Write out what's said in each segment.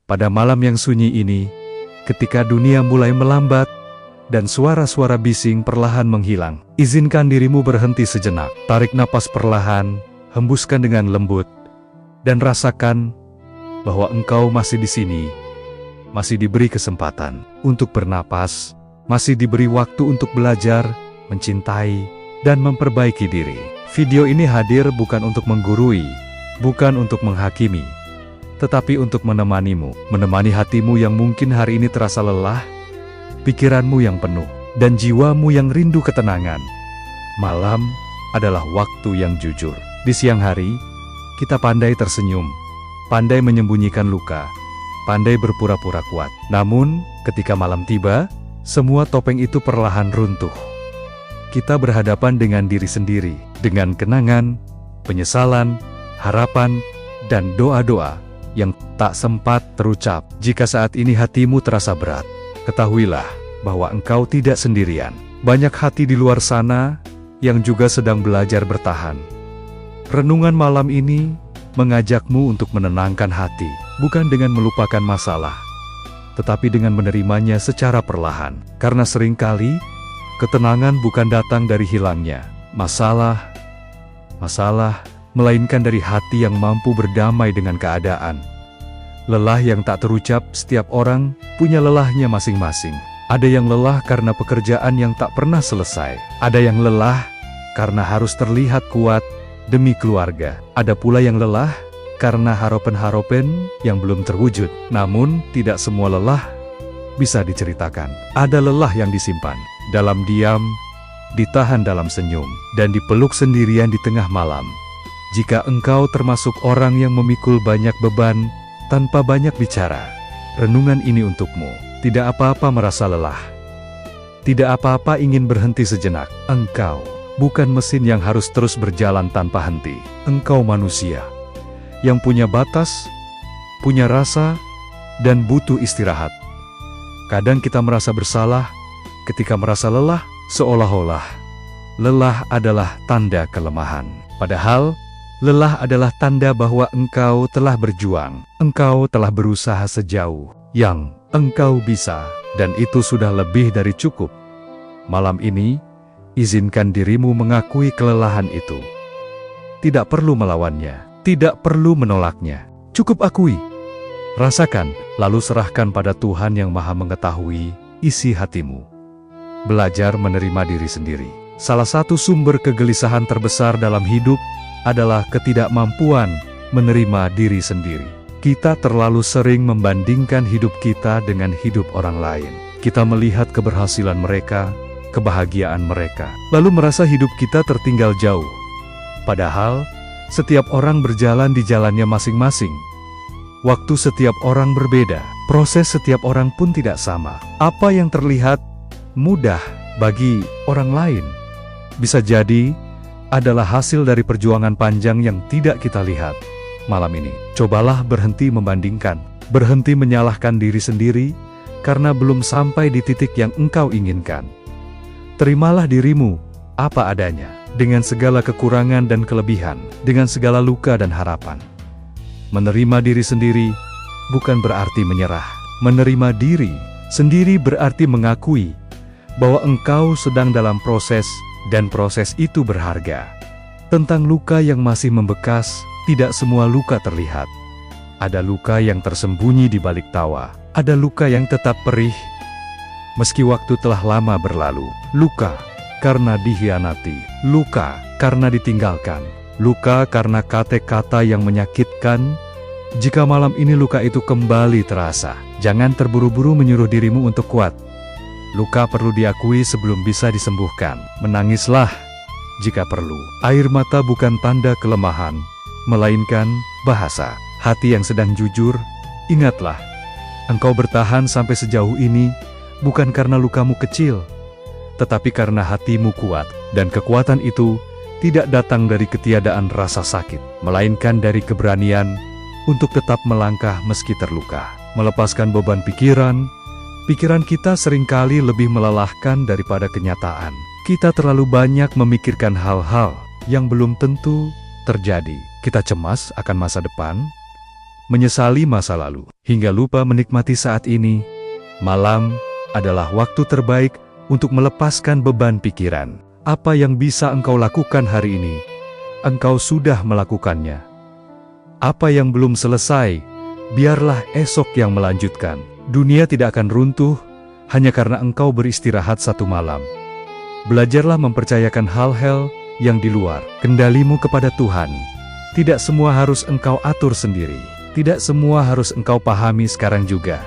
Pada malam yang sunyi ini, ketika dunia mulai melambat dan suara-suara bising perlahan menghilang, izinkan dirimu berhenti sejenak. Tarik napas perlahan, hembuskan dengan lembut, dan rasakan bahwa engkau masih di sini, masih diberi kesempatan untuk bernapas, masih diberi waktu untuk belajar, mencintai, dan memperbaiki diri. Video ini hadir bukan untuk menggurui, bukan untuk menghakimi, tetapi untuk menemanimu, menemani hatimu yang mungkin hari ini terasa lelah, pikiranmu yang penuh, dan jiwamu yang rindu ketenangan. Malam adalah waktu yang jujur. Di siang hari, kita pandai tersenyum, pandai menyembunyikan luka, pandai berpura-pura kuat. Namun, ketika malam tiba, semua topeng itu perlahan runtuh. Kita berhadapan dengan diri sendiri, dengan kenangan, penyesalan, harapan, dan doa-doa yang tak sempat terucap. Jika saat ini hatimu terasa berat, ketahuilah bahwa engkau tidak sendirian. Banyak hati di luar sana yang juga sedang belajar bertahan. Renungan malam ini mengajakmu untuk menenangkan hati, bukan dengan melupakan masalah, tetapi dengan menerimanya secara perlahan. Karena seringkali, ketenangan bukan datang dari hilangnya masalah, melainkan dari hati yang mampu berdamai dengan keadaan. Lelah yang tak terucap, setiap orang punya lelahnya masing-masing. Ada yang lelah karena pekerjaan yang tak pernah selesai. Ada yang lelah karena harus terlihat kuat demi keluarga. Ada pula yang lelah karena harapan-harapan yang belum terwujud. Namun, tidak semua lelah bisa diceritakan. Ada lelah yang disimpan dalam diam, ditahan dalam senyum, dan dipeluk sendirian di tengah malam. Jika engkau termasuk orang yang memikul banyak beban tanpa banyak bicara, renungan ini untukmu. Tidak apa-apa merasa lelah. Tidak apa-apa ingin berhenti sejenak. Engkau bukan mesin yang harus terus berjalan tanpa henti. Engkau manusia yang punya batas, punya rasa, dan butuh istirahat. Kadang kita merasa bersalah ketika merasa lelah, seolah-olah lelah adalah tanda kelemahan. Padahal, lelah adalah tanda bahwa engkau telah berjuang. Engkau telah berusaha sejauh yang engkau bisa, dan itu sudah lebih dari cukup. Malam ini, izinkan dirimu mengakui kelelahan itu. Tidak perlu melawannya, tidak perlu menolaknya. Cukup akui, rasakan, lalu serahkan pada Tuhan yang Maha Mengetahui isi hatimu. Belajar menerima diri sendiri. Salah satu sumber kegelisahan terbesar dalam hidup adalah ketidakmampuan menerima diri sendiri. Kita terlalu sering membandingkan hidup kita dengan hidup orang lain. Kita melihat keberhasilan mereka, kebahagiaan mereka, lalu merasa hidup kita tertinggal jauh. Padahal, setiap orang berjalan di jalannya masing-masing. Waktu setiap orang berbeda, proses setiap orang pun tidak sama. Apa yang terlihat mudah bagi orang lain bisa jadi adalah hasil dari perjuangan panjang yang tidak kita lihat. Malam ini, cobalah berhenti membandingkan, berhenti menyalahkan diri sendiri karena belum sampai di titik yang engkau inginkan. Terimalah dirimu apa adanya, dengan segala kekurangan dan kelebihan, dengan segala luka dan harapan. Menerima diri sendiri bukan berarti menyerah. Menerima diri sendiri berarti mengakui bahwa engkau sedang dalam proses, dan proses itu berharga. Tentang luka yang masih membekas, tidak semua luka terlihat. Ada luka yang tersembunyi di balik tawa. Ada luka yang tetap perih, meski waktu telah lama berlalu. Luka karena dikhianati. Luka karena ditinggalkan. Luka karena kata-kata yang menyakitkan. Jika malam ini luka itu kembali terasa, jangan terburu-buru menyuruh dirimu untuk kuat. Luka perlu diakui sebelum bisa disembuhkan. Menangislah jika perlu. Air mata bukan tanda kelemahan, melainkan bahasa hati yang sedang jujur. Ingatlah, engkau bertahan sampai sejauh ini bukan karena lukamu kecil, tetapi karena hatimu kuat. Dan kekuatan itu tidak datang dari ketiadaan rasa sakit, melainkan dari keberanian untuk tetap melangkah meski terluka. Melepaskan beban pikiran. Pikiran kita seringkali lebih melelahkan daripada kenyataan. Kita terlalu banyak memikirkan hal-hal yang belum tentu terjadi. Kita cemas akan masa depan, menyesali masa lalu, hingga lupa menikmati saat ini. Malam adalah waktu terbaik untuk melepaskan beban pikiran. Apa yang bisa engkau lakukan hari ini, engkau sudah melakukannya. Apa yang belum selesai, biarlah esok yang melanjutkan. Dunia tidak akan runtuh hanya karena engkau beristirahat satu malam. Belajarlah mempercayakan hal-hal yang di luar kendalimu kepada Tuhan. Tidak semua harus engkau atur sendiri. Tidak semua harus engkau pahami sekarang juga.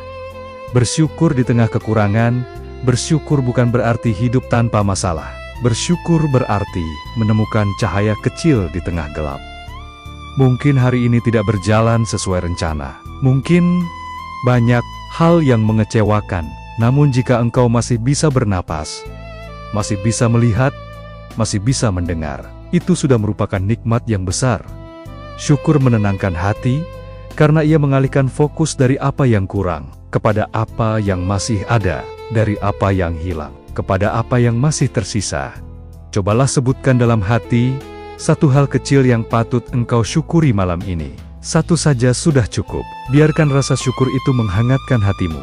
Bersyukur di tengah kekurangan. Bersyukur bukan berarti hidup tanpa masalah. Bersyukur berarti menemukan cahaya kecil di tengah gelap. Mungkin hari ini tidak berjalan sesuai rencana. Mungkin banyak hal yang mengecewakan. Namun jika engkau masih bisa bernapas, masih bisa melihat, masih bisa mendengar, itu sudah merupakan nikmat yang besar. Syukur menenangkan hati, karena ia mengalihkan fokus dari apa yang kurang, kepada apa yang masih ada, dari apa yang hilang, kepada apa yang masih tersisa. Cobalah sebutkan dalam hati, satu hal kecil yang patut engkau syukuri malam ini. Satu saja sudah cukup, biarkan rasa syukur itu menghangatkan hatimu.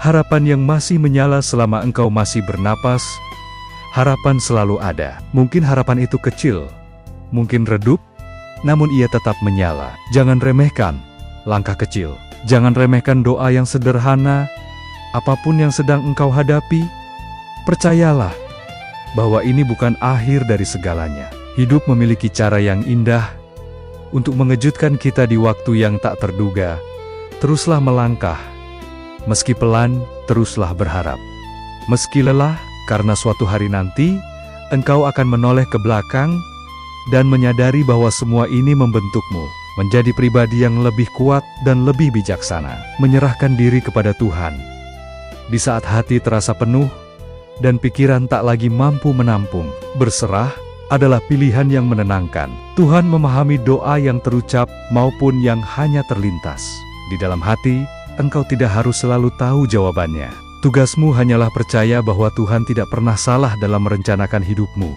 Harapan yang masih menyala selama engkau masih bernapas, harapan selalu ada. Mungkin harapan itu kecil, mungkin redup, namun ia tetap menyala. Jangan remehkan langkah kecil, jangan remehkan doa yang sederhana. Apapun yang sedang engkau hadapi, percayalah bahwa ini bukan akhir dari segalanya. Hidup memiliki cara yang indah untuk mengejutkan kita di waktu yang tak terduga. Teruslah melangkah. Meski pelan, teruslah berharap. Meski lelah, karena suatu hari nanti, engkau akan menoleh ke belakang dan menyadari bahwa semua ini membentukmu menjadi pribadi yang lebih kuat dan lebih bijaksana. Menyerahkan diri kepada Tuhan. Di saat hati terasa penuh dan pikiran tak lagi mampu menampung, berserah adalah pilihan yang menenangkan. Tuhan memahami doa yang terucap maupun yang hanya terlintas. Di dalam hati, engkau tidak harus selalu tahu jawabannya. Tugasmu hanyalah percaya bahwa Tuhan tidak pernah salah dalam merencanakan hidupmu.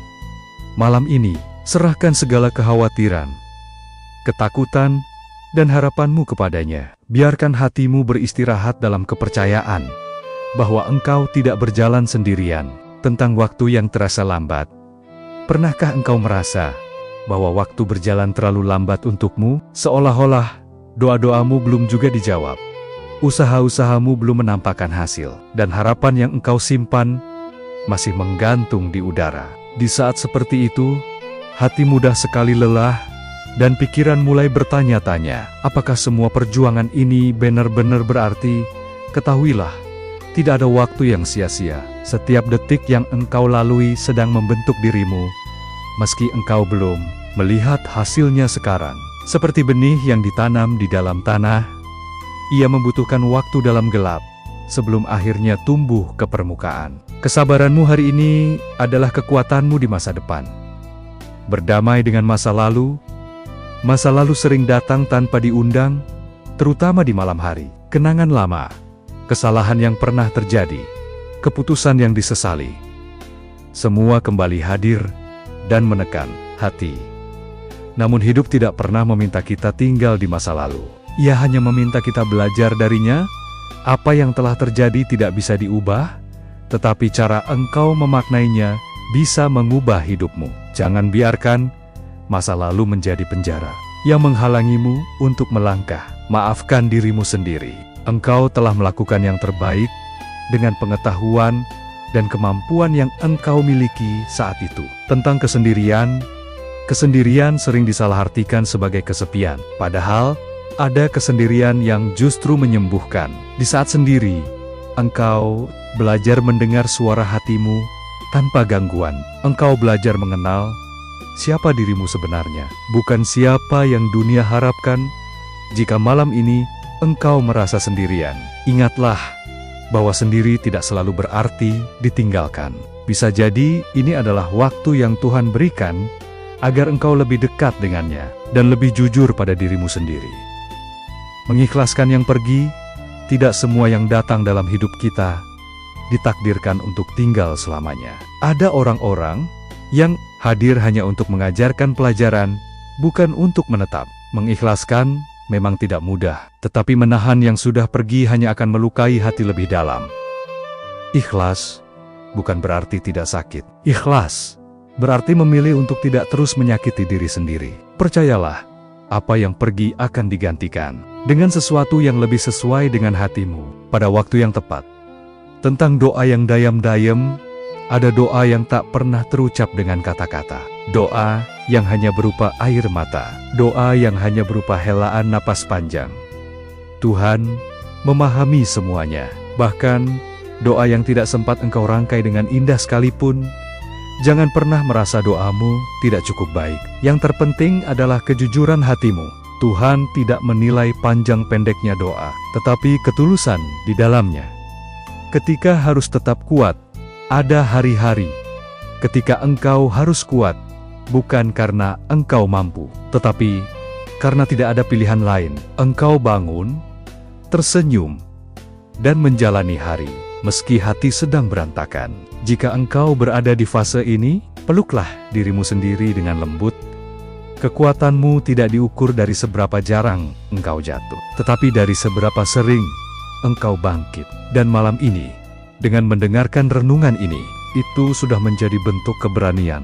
Malam ini, serahkan segala kekhawatiran, ketakutan, dan harapanmu kepadanya. Biarkan hatimu beristirahat dalam kepercayaan bahwa engkau tidak berjalan sendirian. Tentang waktu yang terasa lambat, pernahkah engkau merasa bahwa waktu berjalan terlalu lambat untukmu? Seolah-olah doa-doamu belum juga dijawab. Usaha-usahamu belum menampakkan hasil, dan harapan yang engkau simpan masih menggantung di udara. Di saat seperti itu, hati mudah sekali lelah, dan pikiran mulai bertanya-tanya, apakah semua perjuangan ini benar-benar berarti? Ketahuilah, tidak ada waktu yang sia-sia. Setiap detik yang engkau lalui sedang membentuk dirimu, meski engkau belum melihat hasilnya sekarang. Seperti benih yang ditanam di dalam tanah, ia membutuhkan waktu dalam gelap, sebelum akhirnya tumbuh ke permukaan. Kesabaranmu hari ini adalah kekuatanmu di masa depan. Berdamai dengan masa lalu sering datang tanpa diundang, terutama di malam hari. Kenangan lama, kesalahan yang pernah terjadi, keputusan yang disesali, semua kembali hadir dan menekan hati. Namun hidup tidak pernah meminta kita tinggal di masa lalu. Ia hanya meminta kita belajar darinya. Apa yang telah terjadi tidak bisa diubah, tetapi cara engkau memaknainya bisa mengubah hidupmu. Jangan biarkan masa lalu menjadi penjara yang menghalangimu untuk melangkah. Maafkan dirimu sendiri. Engkau telah melakukan yang terbaik dengan pengetahuan dan kemampuan yang engkau miliki saat itu. Tentang kesendirian sering disalahartikan sebagai kesepian. Padahal, ada kesendirian yang justru menyembuhkan. Di saat sendiri, engkau belajar mendengar suara hatimu tanpa gangguan. Engkau belajar mengenal siapa dirimu sebenarnya, bukan siapa yang dunia harapkan. Jika malam ini engkau merasa sendirian, ingatlah bahwa sendiri tidak selalu berarti ditinggalkan. Bisa jadi ini adalah waktu yang Tuhan berikan agar engkau lebih dekat dengannya dan lebih jujur pada dirimu sendiri. Mengikhlaskan yang pergi, tidak semua yang datang dalam hidup kita ditakdirkan untuk tinggal selamanya. Ada orang-orang yang hadir hanya untuk mengajarkan pelajaran, bukan untuk menetap. Mengikhlaskan memang tidak mudah, tetapi menahan yang sudah pergi hanya akan melukai hati lebih dalam. Ikhlas bukan berarti tidak sakit. Ikhlas berarti memilih untuk tidak terus menyakiti diri sendiri. Percayalah, apa yang pergi akan digantikan dengan sesuatu yang lebih sesuai dengan hatimu pada waktu yang tepat. Tentang doa yang dayam-dayam, ada doa yang tak pernah terucap dengan kata-kata. Doa yang hanya berupa air mata. Doa yang hanya berupa helaan napas panjang. Tuhan memahami semuanya. Bahkan, doa yang tidak sempat engkau rangkai dengan indah sekalipun, jangan pernah merasa doamu tidak cukup baik. Yang terpenting adalah kejujuran hatimu. Tuhan tidak menilai panjang pendeknya doa, tetapi ketulusan di dalamnya. Ketika harus tetap kuat, ada hari-hari ketika engkau harus kuat, bukan karena engkau mampu, tetapi karena tidak ada pilihan lain. Engkau bangun, tersenyum, dan menjalani hari, meski hati sedang berantakan. Jika engkau berada di fase ini, peluklah dirimu sendiri dengan lembut. Kekuatanmu tidak diukur dari seberapa jarang engkau jatuh, tetapi dari seberapa sering engkau bangkit. Dan malam ini, dengan mendengarkan renungan ini, itu sudah menjadi bentuk keberanian.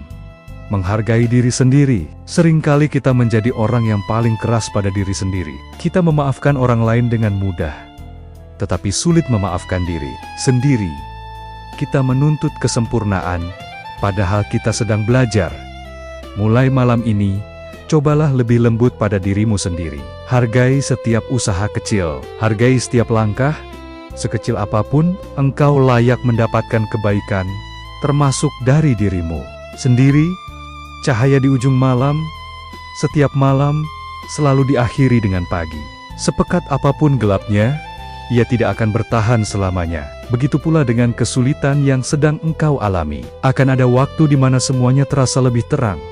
Menghargai diri sendiri. Seringkali kita menjadi orang yang paling keras pada diri sendiri. Kita memaafkan orang lain dengan mudah, tetapi sulit memaafkan diri sendiri. Kita menuntut kesempurnaan, padahal kita sedang belajar. Mulai malam ini, cobalah lebih lembut pada dirimu sendiri. Hargai setiap usaha kecil, hargai setiap langkah. Sekecil apapun, engkau layak mendapatkan kebaikan, termasuk dari dirimu sendiri. Cahaya di ujung malam, setiap malam, selalu diakhiri dengan pagi. Sepekat apapun gelapnya, ia tidak akan bertahan selamanya. Begitu pula dengan kesulitan yang sedang engkau alami. Akan ada waktu di mana semuanya terasa lebih terang.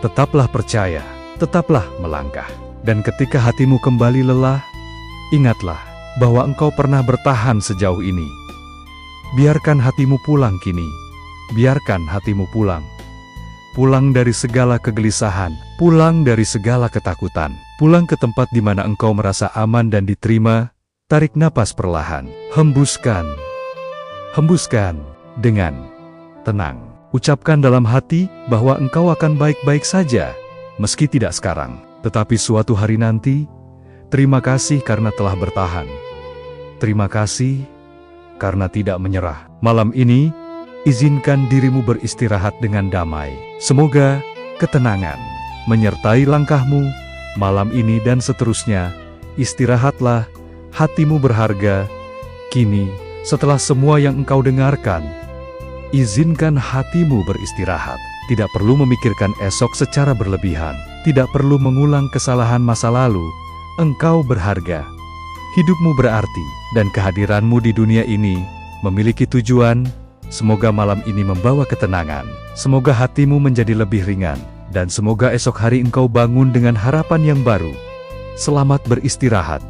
Tetaplah percaya, tetaplah melangkah. Dan ketika hatimu kembali lelah, ingatlah bahwa engkau pernah bertahan sejauh ini. Biarkan hatimu pulang kini. Biarkan hatimu pulang. Pulang dari segala kegelisahan, pulang dari segala ketakutan. Pulang ke tempat di mana engkau merasa aman dan diterima. Tarik napas perlahan. Hembuskan. Hembuskan dengan tenang. Ucapkan dalam hati bahwa engkau akan baik-baik saja, meski tidak sekarang, tetapi suatu hari nanti. Terima kasih karena telah bertahan. Terima kasih karena tidak menyerah. Malam ini, izinkan dirimu beristirahat dengan damai. Semoga ketenangan menyertai langkahmu malam ini dan seterusnya. Istirahatlah, hatimu berharga. Kini, setelah semua yang engkau dengarkan, izinkan hatimu beristirahat. Tidak perlu memikirkan esok secara berlebihan. Tidak perlu mengulang kesalahan masa lalu. Engkau berharga. Hidupmu berarti, dan kehadiranmu di dunia ini memiliki tujuan. Semoga malam ini membawa ketenangan. Semoga hatimu menjadi lebih ringan. Dan semoga esok hari engkau bangun dengan harapan yang baru. Selamat beristirahat.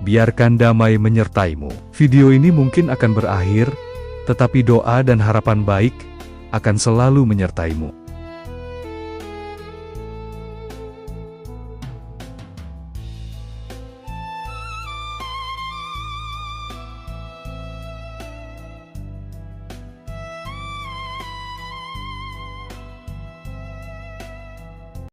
Biarkan damai menyertaimu. Video ini mungkin akan berakhir, tetapi doa dan harapan baik akan selalu menyertaimu.